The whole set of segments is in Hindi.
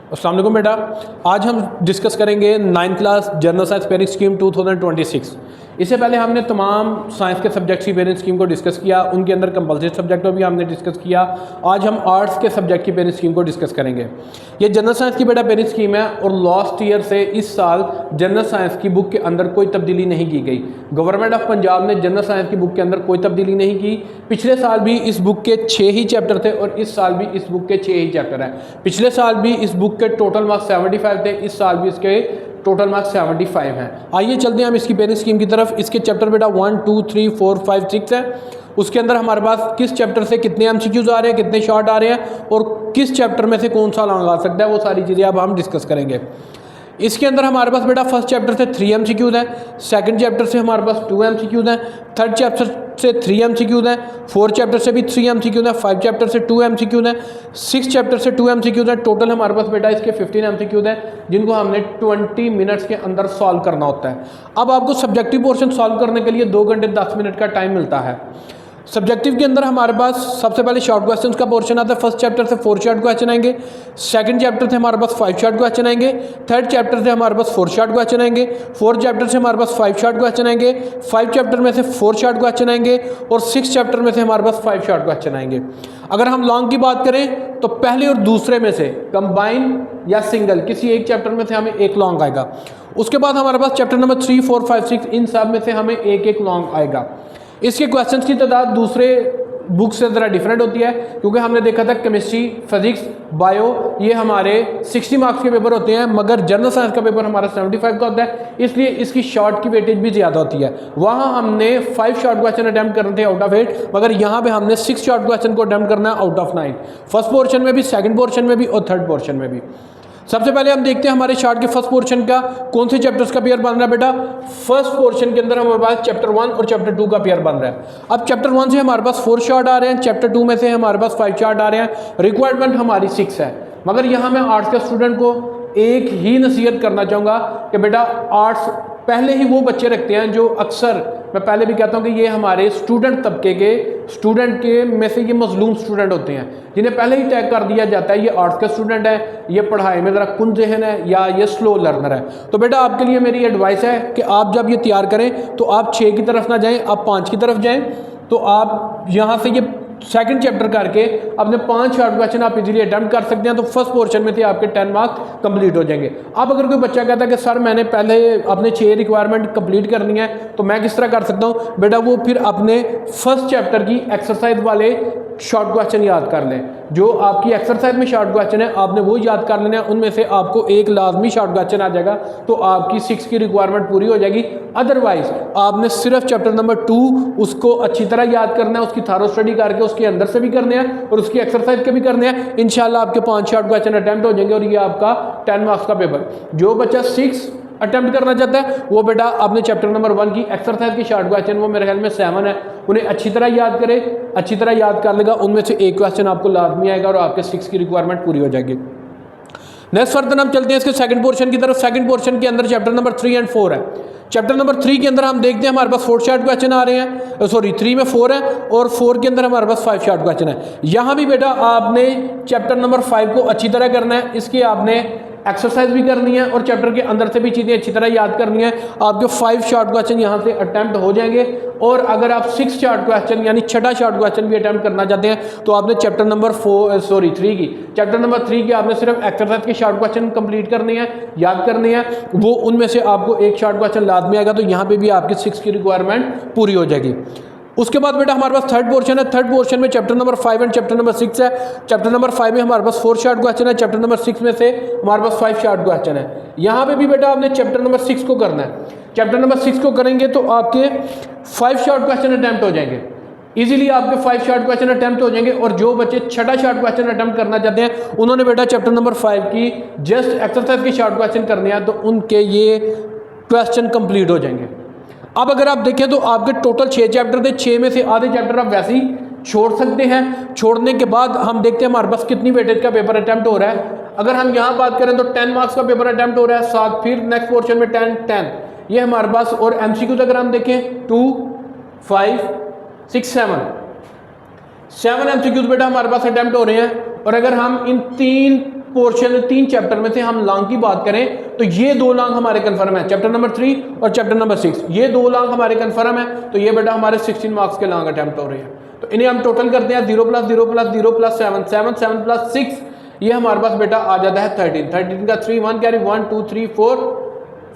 अस्सलाम वालेकुम बेटा, आज हम डिस्कस करेंगे 9th class general science parent scheme 2026। इससे पहले हमने तमाम साइंस के सब्जेक्ट्स की पेरेंट स्कीम को डिस्कस किया, उनके अंदर कंपलसरी सब्जेक्ट को भी हमने डिस्कस किया। आज हम आर्ट्स के सब्जेक्ट की पेरेंट स्कीम को डिस्कस करेंगे। ये जनरल साइंस की बेटा पेरेंट स्कीम है और लास्ट ईयर से इस साल जनरल साइंस की बुक के अंदर कोई तब्दीली नहीं की गई। गवर्नमेंट ऑफ पंजाब ने जनरल साइंस की बुक के अंदर कोई तब्दीली नहीं की। पिछले साल भी इस बुक के 6 ही चैप्टर थे और इस साल भी इस बुक के 6 ही चैप्टर हैं। पिछले साल भी इस बुक के टोटल मार्क्स 75 थे, इस साल भी इसके टोटल मार्क्स 75 हैं। आइए चलते हैं हम इसकी पेरेंट स्कीम की तरफ। इसके चैप्टर बेटा 1, 2, 3, 4, 5, 6 है। उसके अंदर हमारे पास किस चैप्टर से कितने एमसीक्यूज आ रहे हैं, कितने शॉर्ट आ रहे हैं और किस चैप्टर में से कौन सा लॉन्ग आ सकता है, वो सारी चीज़ें अब हम डिस्कस करेंगे। इसके अंदर हमारे पास बेटा फर्स्ट चैप्टर से 3 एमसीक्यूज हैं, सेकंड चैप्टर से हमारे पास 2 एमसीक्यूज हैं, थर्ड चैप्टर से 3 एमसीक्यूज हैं, 4 चैप्टर से भी 3 एमसीक्यूज हैं, 5 चैप्टर से 2 एमसीक्यूज हैं, 6 चैप्टर से 2 एमसीक्यूज हैं। टोटल हमारे पास बेटा इसके 15 एमसीक्यूज हैं जिनको हमने 20 मिनट्स के अंदर सॉल्व करना होता है। अब आपको सब्जेक्टिव पोर्शन सॉल्व करने के लिए 2 घंटे 10 मिनट का टाइम मिलता है। सब्जेक्टिव के अंदर हमारे पास सबसे पहले शॉर्ट क्वेश्चंस का पोर्शन आता है। फर्स्ट चैप्टर से 4 शॉर्ट क्वेश्चन आएंगे, सेकंड चैप्टर से हमारे पास 5 शॉर्ट क्वेश्चन आएंगे, थर्ड चैप्टर से हमारे पास 4 शॉर्ट क्वेश्चन आएंगे, फोर्थ चैप्टर से हमारे पास 5 शॉर्ट क्वेश्चन आएंगे, 5 चैप्टर में से 4 शॉर्ट क्वेश्चन आएंगे और 6 चैप्टर में से हमारे पास 5 शॉर्ट क्वेश्चन आएंगे। अगर हम लॉन्ग की बात करें तो पहले और दूसरे में से कंबाइन या सिंगल किसी एक चैप्टर में से हमें एक लॉन्ग आएगा। उसके बाद हमारे पास चैप्टर नंबर 3, 4, 5, 6 इन सब में से हमें एक एक लॉन्ग आएगा। इसके क्वेश्चंस की तादाद दूसरे बुक से ज़रा डिफरेंट होती है क्योंकि हमने देखा था केमिस्ट्री, फिजिक्स, बायो ये हमारे 60 मार्क्स के पेपर होते हैं, मगर जनरल साइंस का पेपर हमारा 75 का होता है, इसलिए इसकी शॉर्ट की वेटेज भी ज़्यादा होती है। वहाँ हमने 5 शॉर्ट क्वेश्चन अटैम्प्ट करने थे आउट ऑफ 8, मगर यहाँ पे हमने 6 शॉर्ट क्वेश्चन को अटैम्प्ट करना है आउट ऑफ 9, फर्स्ट पोर्शन में भी, सेकेंड पोर्शन में भी और थर्ड पोर्शन में भी। सबसे पहले हम देखते हैं हमारे शार्ट के फर्स्ट पोर्शन का कौन से चैप्टर्स का पेयर बन रहा है बेटा। फर्स्ट पोर्शन के अंदर हमारे पास चैप्टर 1 और चैप्टर 2 का पेयर बन रहा है। अब चैप्टर 1 से हमारे पास 4 शॉर्ट आ रहे हैं, चैप्टर 2 में से हमारे पास 5 शॉर्ट आ रहे हैं। रिक्वायरमेंट हमारी 6 है, मगर यहाँ मैं आर्ट्स के स्टूडेंट को एक ही नसीहत करना चाहूँगा कि बेटा आर्ट्स पहले ही वो बच्चे रखते हैं जो अक्सर, मैं पहले भी कहता हूँ कि ये हमारे स्टूडेंट तबके के स्टूडेंट के में से ये मजलूम स्टूडेंट होते हैं जिन्हें पहले ही टैग कर दिया जाता है ये आर्ट्स के स्टूडेंट है, ये पढ़ाई में ज़रा कुन ज़हन है या ये स्लो लर्नर है। तो बेटा आपके लिए मेरी एडवाइस है कि आप जब ये तैयार करें तो आप 6 की तरफ ना जाएँ, आप 5 की तरफ जाएँ। तो आप यहाँ से ये सेकंड चैप्टर करके अपने 5 शॉर्ट क्वेश्चन आप इजीली अटेम्प्ट कर सकते हैं, तो फर्स्ट पोर्शन में से आपके 10 मार्क्स कंप्लीट हो जाएंगे। अब अगर कोई बच्चा कहता है कि सर मैंने पहले अपने 6 रिक्वायरमेंट कंप्लीट करनी है तो मैं किस तरह कर सकता हूँ, बेटा वो फिर अपने फर्स्ट चैप्टर की एक्सरसाइज वाले शॉर्ट क्वेश्चन याद कर लें। जो आपकी एक्सरसाइज में शॉर्ट क्वेश्चन है आपने वो याद कर लेना है, उनमें से आपको एक लाजमी शॉर्ट क्वेश्चन आ जाएगा तो आपकी 6 की रिक्वायरमेंट पूरी हो जाएगी। अदरवाइज आपने सिर्फ चैप्टर नंबर 2 उसको अच्छी तरह याद करना है, उसकी थारो स्टडी करके उसके अंदर से भी करने हैं और उसकी एक्सरसाइज के भी करने हैं। इंशाल्लाह आपके 5 शॉर्ट क्वेश्चन अटैम्प्ट हो जाएंगे और ये आपका 10 मार्क्स का पेपर। जो बच्चा 6 अटेम्प्ट करना चाहता है वो बेटा अपने चैप्टर नंबर 1 की एक्सरसाइज की शॉर्ट क्वेश्चन, वो मेरे ख्याल में 7 है, उन्हें अच्छी तरह याद करे, अच्छी तरह याद कर लेगा, उनमें से एक क्वेश्चन आपको लाजमी आएगा और आपके 6 की रिक्वायरमेट पूरी हो जाएगी। नेक्स्ट फर्दर हम चलते हैं इसके सेकंड पोर्शन की तरफ। सेकंड पोर्शन के अंदर चैप्टर नंबर 3 और 4 है। चैप्टर नंबर 3 के अंदर हम देखते हैं हमारे पास 4 शॉर्ट क्वेश्चन आ रहे हैं, सॉरी 3 में 4 है और 4 के अंदर हमारे पास 5 शॉर्ट क्वेश्चन है। यहाँ भी बेटा आपने चैप्टर नंबर 5 को अच्छी तरह करना है, इसकी आपने एक्सरसाइज भी करनी है और चैप्टर के अंदर से भी चीज़ें अच्छी तरह याद करनी है। आपके 5 शॉर्ट क्वेश्चन यहाँ से अटैम्प्ट हो जाएंगे और अगर आप 6 शॉर्ट क्वेश्चन यानी 6ठा शॉर्ट क्वेश्चन भी अटैम्प्ट करना चाहते हैं तो आपने चैप्टर नंबर 3 की आपने सिर्फ एक्सरसाइज के शॉर्ट क्वेश्चन कंप्लीट करने हैं, याद करने हैं, वो उनमें से आपको एक शॉर्ट क्वेश्चन लाजमी आएगा, तो यहाँ पर भी आपकी 6 की रिक्वायरमेंट पूरी हो जाएगी। उसके बाद बेटा हमारे पास थर्ड पोर्शन है। थर्ड पोर्शन में chapter number 5 and chapter number 6 है। चैप्टर नंबर 5 में हमारे पास 4 शॉर्ट क्वेश्चन है, चैप्टर नंबर 6 में से हमारे पास 5 शॉर्ट क्वेश्चन है। यहाँ पे भी बेटा आपने चैप्टर नंबर 6 को करना है। चैप्टर नंबर 6 को करेंगे तो आपके 5 शॉर्ट क्वेश्चन अटैम्प्ट हो जाएंगे, इजीली आपके 5 शॉर्ट क्वेश्चन अटैम्प्ट हो जाएंगे। और जो बच्चे 6ठा शॉर्ट क्वेश्चन अटैम्प्ट करना चाहते हैं उन्होंने बेटा चैप्टर नंबर 5 की जस्ट एक्सरसाइज के शॉर्ट क्वेश्चन करने हैं, तो उनके ये क्वेश्चन कंप्लीट हो जाएंगे। अब अगर आप देखें तो आपके टोटल 6 चैप्टर थे, 6 में से आधे चैप्टर आप वैसे ही छोड़ सकते हैं। छोड़ने के बाद हम देखते हैं हमारे पास कितनी वेटेज का पेपर अटैम्प्ट हो रहा है। अगर हम यहाँ बात करें तो 10 मार्क्स का पेपर अटैम्प्ट हो रहा है, साथ फिर नेक्स्ट पोर्शन में 10 ये हमारे पास। और एमसीक्यूज अगर हम देखें 2, 5, 6, 7 एमसीक्यूज बेटा हमारे पास अटैम्प्ट हो रहे हैं। और अगर हम इन 3 पोर्शन 3 चैप्टर में से हम लॉन्ग की बात करें तो ये 2 लॉन्ग हमारे कंफर्म है, चैप्टर नंबर 3 और चैप्टर नंबर 6, ये 2 लॉन्ग हमारे कंफर्म है। तो ये बेटा हमारे 16 मार्क्स के लॉन्ग अटेम्प्ट हो रहे हैं। तो इन्हें हम टोटल करते हैं 0 + 0 + 0 + 7 7 7 + 6, ये हमारे पास बेटा आ जाता है 13 13 का 3 1 कैरी 1 2 3 4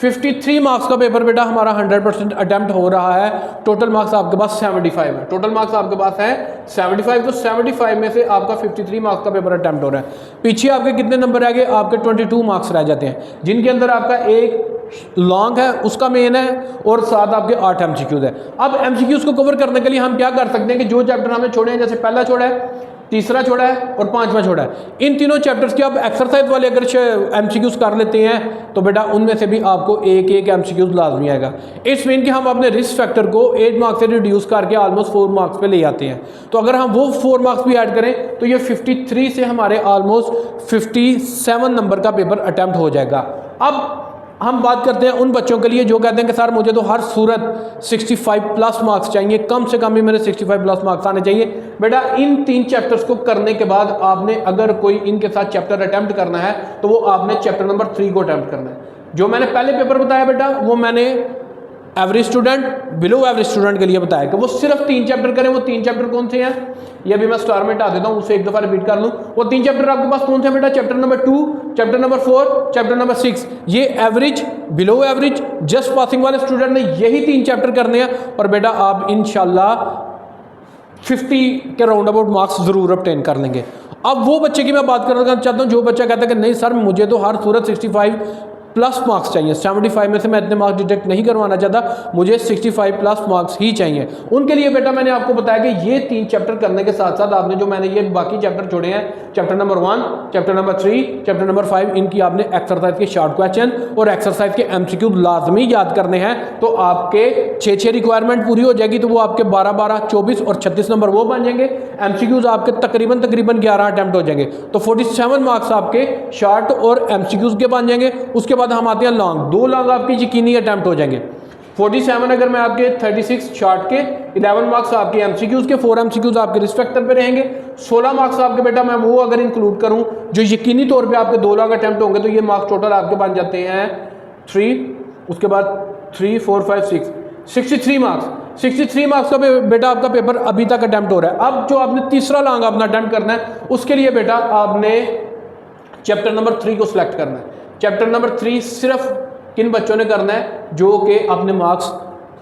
53 मार्क्स का पेपर बेटा हमारा 100% अटेम्प्ट हो रहा है। टोटल मार्क्स आपके पास 75 है, टोटल मार्क्स आपके पास है 75। तो 75 में से आपका 53 मार्क्स का पेपर अटेम्प्ट हो रहा है। पीछे आपके कितने नंबर रह गए? आपके 22 मार्क्स रह जाते हैं, जिनके अंदर आपका एक लॉन्ग है उसका मेन है और साथ आपके 8 MCQs है। अब MCQs को कवर करने के लिए हम क्या कर सकते हैं कि जो चैप्टर हमने छोड़े हैं, जैसे पहला छोड़ा है, तीसरा छोड़ा है और 5वां छोड़ा है, इन तीनों चैप्टर्स के आप एक्सरसाइज वाले अगर MCQs कर लेते हैं तो बेटा उनमें से भी आपको एक MCQs लाजमी आएगा। इट्स मीन कि हम अपने रिस्क फैक्टर को 8 मार्क्स से रिड्यूस करके ऑलमोस्ट 4 मार्क्स पे ले आते हैं। तो अगर हम वो 4 मार्क्स भी ऐड करें तो ये 53 से हमारे ऑलमोस्ट 57 नंबर का पेपर अटैम्प्ट हो जाएगा। अब हम बात करते हैं उन बच्चों के लिए जो कहते हैं कि सर मुझे तो हर सूरत 65+ मार्क्स चाहिए, कम से कम भी मेरे 65+ मार्क्स आने चाहिए। बेटा इन 3 चैप्टर्स को करने के बाद आपने अगर कोई इनके साथ चैप्टर अटैम्प्ट करना है तो वो आपने चैप्टर नंबर 3 को अटैम्प्ट करना है। जो मैंने पहले पेपर बताया बेटा वो मैंने average student, below average student के लिए बताया कि वो सिर्फ 3 चैप्टर करें। वो 3 चैप्टर कौन से हैं? ये भी मैं स्टार में हटा देता हूँ, उसे एक दफ़ा रिपीट कर लूँ। वो 3 चैप्टर आपके पास कौन से बेटा? Chapter number 2, chapter number 4, chapter number 6। ये average, below average, just passing वाले स्टूडेंट ने यही 3 चैप्टर करने हैं और बेटा आप इंशाल्लाह 50 के राउंड अबाउट मार्क्स ज़रूर ऑब्टेन कर लेंगे। अब वो बच्चे की मैं बात करना चाहता हूँ जो बच्चा कहता है कि नहीं सर मुझे तो हर सूरत 65+ मार्क्स चाहिए, 75 में से मैं इतने मार्क्स डिटेक्ट नहीं करवाना चाहता, मुझे 65+ मार्क्स ही चाहिए। उनके लिए बेटा मैंने आपको बताया कि ये 3 चैप्टर करने के साथ साथ आपने जो मैंने ये बाकी चैप्टर छोड़े हैं, chapter number 1, chapter number 3, chapter number 5, इनकी आपने एक्सरसाइज के शॉर्ट क्वेश्चन और एक्सरसाइज के MCQ लाजमी याद करने हैं। तो आपके 6 रिक्वायरमेंट पूरी हो जाएगी, तो वो आपके 12 12, 24 और 36 नंबर वो बन जाएंगे। MCQs आपके तकरीबन 11 अटैम्प्ट हो जाएंगे, तो 47 मार्क्स आपके शॉर्ट और MCQs के बन जाएंगे। उसके बाद हम आते हैं लॉन्ग, 2 लॉन्ग आपके यकीनी अटैम्प्ट हो जाएंगे। 47 अगर मैं आपके 36 शॉर्ट के, 11 मार्क्स आपके MCQs के, 4 MCQs आपके रिस्क फैक्टर पे रहेंगे, 16 मार्क्स आपके बेटा मैं वो अगर इंक्लूड करूं जो यकीनी तौर पे आपके 2 लॉन्ग अटैम्प्ट होंगे, तो ये मार्क्स टोटल आपके बन जाते हैं 3, उसके बाद 3 4 5 6 63 मार्क्स। 63 मार्क्स का बेटा आपका पेपर अभी तक अटैम्प्ट हो रहा है। अब जो आपने तीसरा लॉन्ग अपना अटैम्प्ट करना है उसके लिए बेटा आपने चैप्टर नंबर 3 को सिलेक्ट करना है। चैप्टर नंबर 3 सिर्फ किन बच्चों ने करना है? जो कि अपने मार्क्स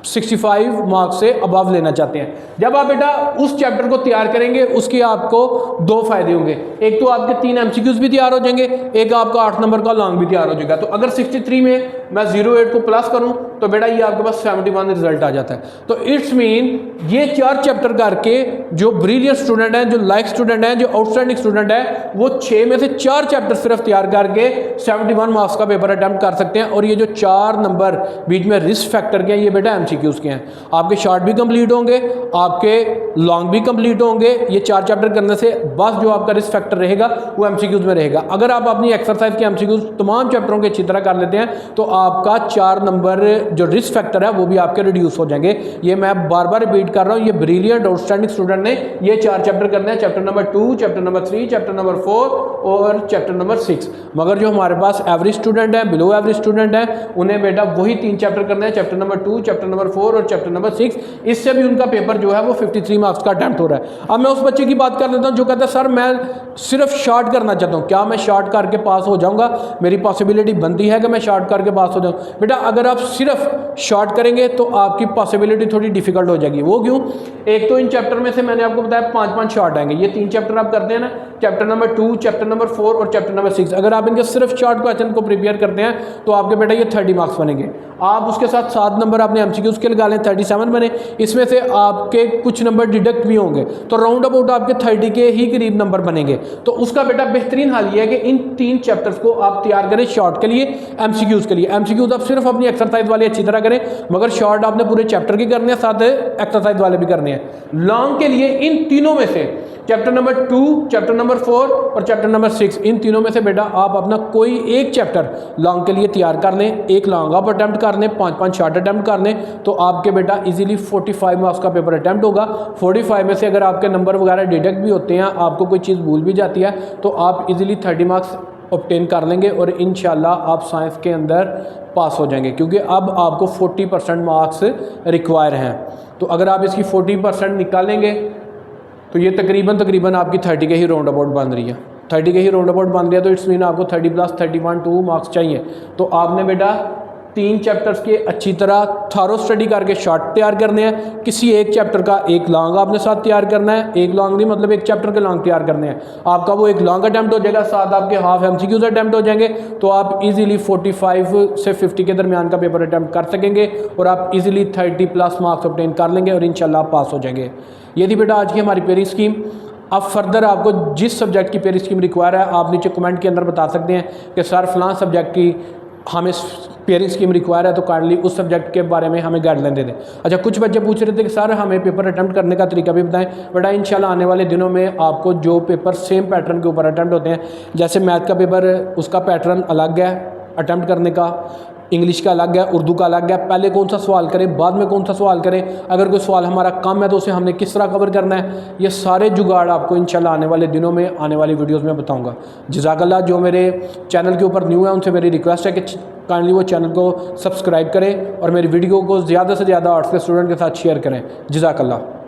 65 मार्क्स से अबव लेना चाहते हैं। जब आप बेटा उस चैप्टर को तैयार करेंगे उसके आपको 2 फायदे होंगे। एक तो आपके 3 MCQs भी तैयार हो जाएंगे, एक आपका 8 नंबर का लॉन्ग भी तैयार हो जाएगा। तो अगर 63 में मैं 08 को प्लस करूं तो बेटा ये आपके पास 71 रिजल्ट आ जाता है। तो इट्स मीन ये 4 चैप्टर करके जो ब्रिलियंट स्टूडेंट हैं, जो लाइक स्टूडेंट हैं, जो आउटस्टैंडिंग स्टूडेंट है, वो 6 में से 4 चैप्टर सिर्फ तैयार करके 71 मार्क्स का पेपर अटैम्प्ट कर सकते हैं। और ये जो 4 नंबर बीच में रिस्क फैक्टर के हैं, ये बेटा MCQs के हैं। आपके शॉर्ट भी कंप्लीट होंगे, आपके लॉन्ग भी कंप्लीट होंगे। ये 4 चैप्टर करने से बस जो आपका रिस्क फैक्टर रहेगा वो MCQs में रहेगा। अगर आप अपनी एक्सरसाइज के MCQs तमाम चैप्टरों के अच्छी तरह कर लेते हैं तो आपका 4 नंबर जो रिस्क फैक्टर है वो भी आपके रिड्यूस हो जाएंगे। ये मैं बार बार रिपीट कर रहा हूँ, ये ब्रिलियंट आउटस्टैंडिंग स्टूडेंट ने ये 4 चैप्टर करने हैं, chapter number 2, chapter number 3, chapter number 4 और चैप्टर नंबर 6। मगर जो हमारे पास एवरेज स्टूडेंट है, बिलो एवरेज स्टूडेंट है, उन्हें बेटा वही 3 चैप्टर करने हैं, चैप्टर नंबर 2, चैप्टर नंबर 4 और चैप्टर नंबर 6। इससे भी उनका पेपर जो है वो 53 मार्क्स का अटैम्प्ट हो रहा है। अब मैं उस बच्चे की बात कर लेता हूँ जो कहता है सर मैं सिर्फ शॉर्ट करना चाहता हूँ, क्या मैं शॉर्ट करके पास हो जाऊँगा? मेरी पॉसिबिलिटी बनती है कि मैं शॉर्ट करके पास हो जाऊँ। बेटा अगर आप सिर्फ शॉर्ट करेंगे तो आपकी पॉसिबिलिटी थोड़ी डिफिकल्ट हो जाएगी। वो क्यों? एक तो इन चैप्टर में से मैंने आपको बताया 5-5 शॉर्ट आएंगे। ये 3 चैप्टर आप करते हैं ना, चैप्टर नंबर 2, चैप्टर नंबर 4 और चैप्टर नंबर 6। अगर आप इनके सिर्फ शॉर्ट क्वेश्चन को प्रिपेयर करते हैं तो आपके बेटा ये 30 मार्क्स बनेंगे। आप उसके साथ 7 नंबर अपने MCQs के लगा लें, 37 बने। इसमें से आपके कुछ नंबर डिडक्ट भी होंगे, तो राउंड अबाउट आपके 30 के ही करीब नंबर बनेंगे। तो उसका बेटा बेहतरीन हाल ये है कि इन 3 चैप्टर्स को आप तैयार करें शॉर्ट के लिए, MCQs के लिए। MCQs आप सिर्फ अपनी एक्सरसाइज वाले अच्छी तरह करें, मगर शॉर्ट आपने पूरे चैप्टर की करने हैं, साथ एक्सरसाइज वाले भी करने हैं। लॉन्ग के लिए इन तीनों में से चैप्टर नंबर 2, चैप्टर नंबर 4 और चैप्टर नंबर 6, इन तीनों में से बेटा आप अपना कोई एक चैप्टर लॉन्ग के लिए तैयार कर लें, एक लॉन्ग आप अटैम्प्ट कर लें, 5-5 शॉर्ट अटैम्प्ट कर लें, तो आपके बेटा इजीली 45 मार्क्स का पेपर अटैम्प्ट होगा। 45 में से अगर आपके नंबर वगैरह डिडक्ट भी होते हैं, आपको कोई चीज़ भूल भी जाती है, तो आप इजीली 30 मार्क्स ऑब्टेन कर लेंगे और इंशाल्लाह आप साइंस के अंदर पास हो जाएंगे, क्योंकि अब आपको 40% मार्क्स रिक्वायर हैं। तो अगर आप इसकी 40% निकालेंगे तो ये तकरीबन आपकी 30 के ही राउंड अबाउट बन रही है। 30 के ही राउंड अबाउट बन रही है, तो इट्स मीन आपको 30 + 31 मार्क्स चाहिए। तो आपने बेटा 3 चैप्टर्स के अच्छी तरह थारो स्टडी करके शॉर्ट तैयार करने हैं। किसी एक चैप्टर का एक लॉन्ग आपने साथ तैयार करना है, एक लॉन्ग नहीं मतलब एक चैप्टर के लॉन्ग तैयार करने हैं। आपका वो एक लॉन्ग अटैम्प्ट हो जाएगा, साथ आपके हाफ MCQs अटैम्प्ट हो जाएंगे, तो आप इजीली 45 से 50 के दरमियान का पेपर अटैम्प्ट कर सकेंगे और आप इजीली 30+ मार्क्स ऑब्टेन कर लेंगे और इंशाल्लाह आप पास हो जाएंगे। ये थी बेटा आज की हमारी पेयरिंग स्कीम। अब फर्दर आपको जिस सब्जेक्ट की पेयरिंग स्कीम रिक्वायर है आप नीचे कमेंट के अंदर बता सकते हैं कि सर फलां सब्जेक्ट की हमें पेयरिंग स्कीम रिक्वायर है, तो काइंडली उस सब्जेक्ट के बारे में हमें गाइडलाइन दे दें। अच्छा, कुछ बच्चे पूछ रहे थे कि सर हमें पेपर अटैम्प्ट करने का तरीका भी बताएं। बेटा इंशाल्लाह आने वाले दिनों में आपको जो पेपर सेम पैटर्न के ऊपर अटैम्प्ट होते हैं, जैसे मैथ का पेपर उसका पैटर्न अलग है अटैम्प्ट करने का, इंग्लिश का अलग है, उर्दू का अलग है, पहले कौन सा सवाल करें बाद में कौन सा सवाल करें, अगर कोई सवाल हमारा कम है तो उसे हमने किस तरह कवर करना है, ये सारे जुगाड़ आपको इंशाल्लाह आने वाले दिनों में आने वाली वीडियोस में बताऊंगा। जज़ाकल्लाह। जो मेरे चैनल के ऊपर न्यू है उनसे मेरी रिक्वेस्ट है कि काइंडली वो चैनल को सब्सक्राइब करें और मेरी वीडियो को ज़्यादा से ज़्यादा आर्ट्स के स्टूडेंट के साथ शेयर करें। जज़ाकल्लाह।